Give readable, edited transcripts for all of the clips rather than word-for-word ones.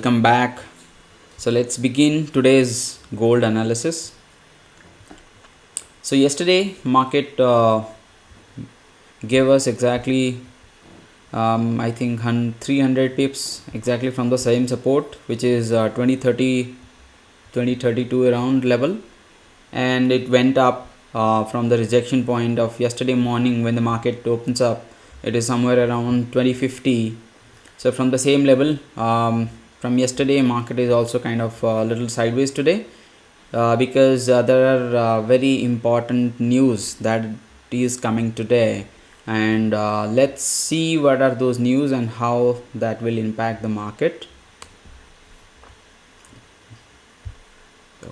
welcome back. So let's begin today's gold analysis. So yesterday market gave us exactly I think 300 pips exactly from the same support, which is 2030 2032 around level, and it went up from the rejection point of yesterday morning. When the market opens up, it is somewhere around 2050. So from the same level from yesterday, market is also kind of a little sideways today because there are very important news that is coming today, and let's see what are those news and how that will impact the market.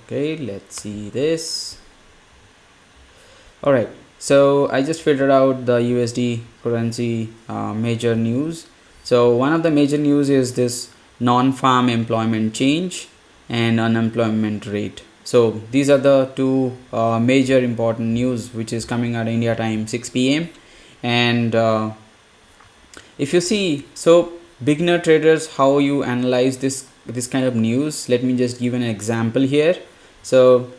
Okay, let's see this. All right, so I just filtered out the USD currency major news. So one of the major news is this non-farm employment change and unemployment rate. So these are the two major important news which is coming at India time 6 p.m. and if you see, so beginner traders, how you analyze this kind of news, let me just give an example here. So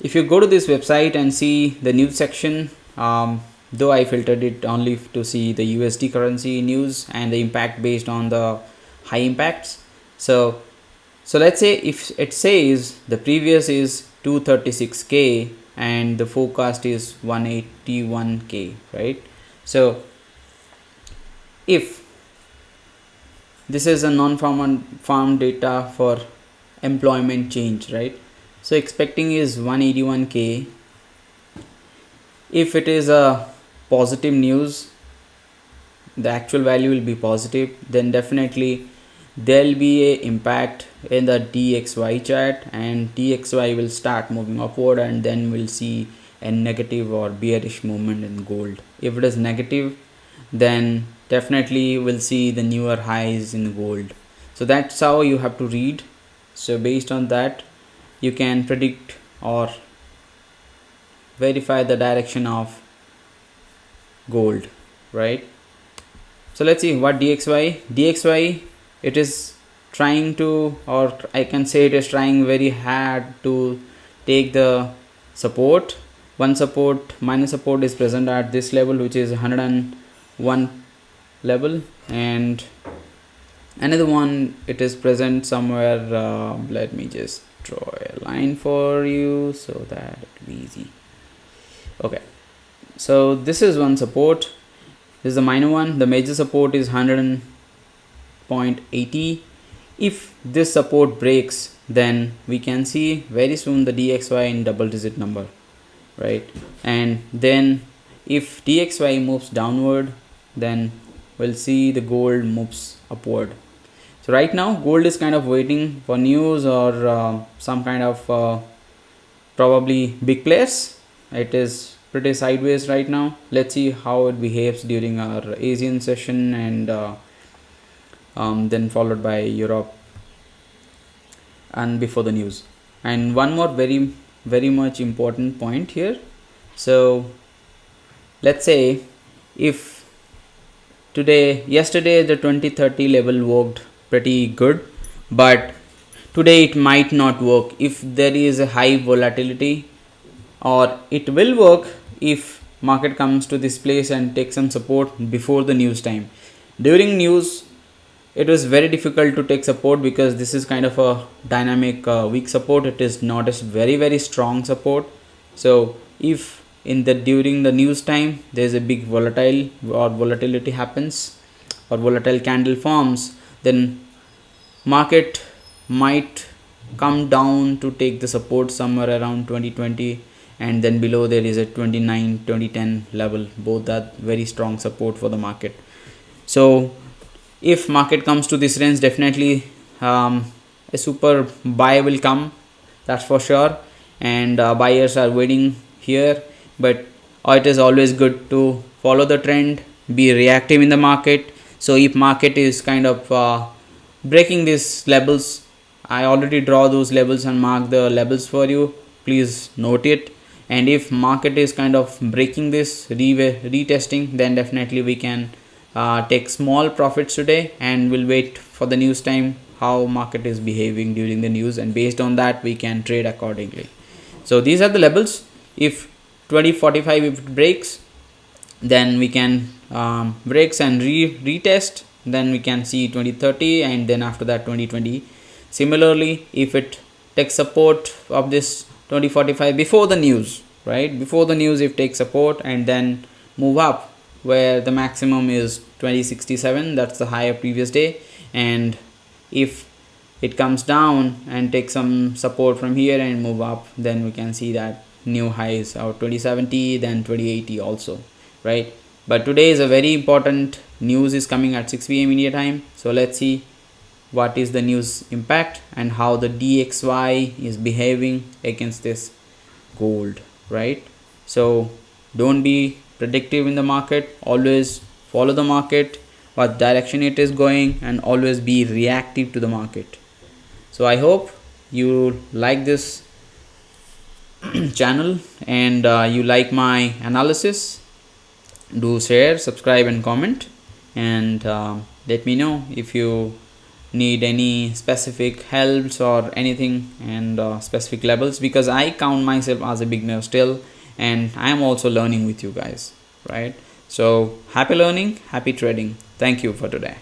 if you go to this website and see the news section, though I filtered it only to see the USD currency news and the impact based on the high impacts. So let's say if it says the previous is 236k and the forecast is 181k, right? So if this is a non-farm data for employment change, right? So expecting is 181k. If it is a positive news, the actual value will be positive, then definitely there'll be a impact in the DXY chart, and DXY will start moving upward, and then we'll see a negative or bearish movement in gold. If it is negative, then definitely we'll see the newer highs in gold. So that's how you have to read. So based on that, you can predict or verify the direction of gold, right? So let's see what DXY, it is trying to, or I can say it is trying very hard to take the support. One support, minus support, is present at this level, which is 101 level, and another one, it is present somewhere. Let me just draw a line for you so that it will be easy. Okay, so this is one support. This is the minor one. The major support is 100.80. If this support breaks, then we can see very soon the DXY in double digit number, right? And then if DXY moves downward, then we'll see the gold moves upward. So right now gold is kind of waiting for news or some kind of probably big players. It is pretty sideways right now. Let's see how it behaves during our Asian session, and then followed by Europe and before the news. And one more very much important point here. So let's say if yesterday the 2030 level worked pretty good, but today it might not work if there is a high volatility, or it will work if market comes to this place and takes some support before the news time. During news, it was very difficult to take support because this is kind of a dynamic weak support. It is not a very strong support. So if during the news time there is a big volatility happens or volatile candle forms, then market might come down to take the support somewhere around 2020, and then below there is a 2010 level. Both are very strong support for the market. So if market comes to this range, definitely a super buy will come, that's for sure, and buyers are waiting here. But it is always good to follow the trend, be reactive in the market. So if market is kind of breaking these levels, I already draw those levels and mark the levels for you, please note it. And if market is kind of breaking this, retesting, then definitely we can take small profits today, and we'll wait for the news time how market is behaving during the news, and based on that we can trade accordingly. So these are the levels. If 2045 if it breaks, then we can breaks and retest, then we can see 2030, and then after that 2020. Similarly, if it takes support of this 2045 before the news, right, before the news, if takes support and then move up, where the maximum is 2067, that's the higher previous day, and if it comes down and takes some support from here and move up, then we can see that new highs are 2070, then 2080 also, right? But today is a very important news is coming at 6 p.m. India time. So let's see what is the news impact and how the DXY is behaving against this gold, right? So don't be predictive in the market, always follow the market, what direction it is going, and always be reactive to the market. So I hope you like this channel and you like my analysis. Do share, subscribe and comment, and let me know if you need any specific helps or anything, and specific levels, because I count myself as a beginner still, and I am also learning with you guys, right? So happy learning, happy trading. Thank you for today.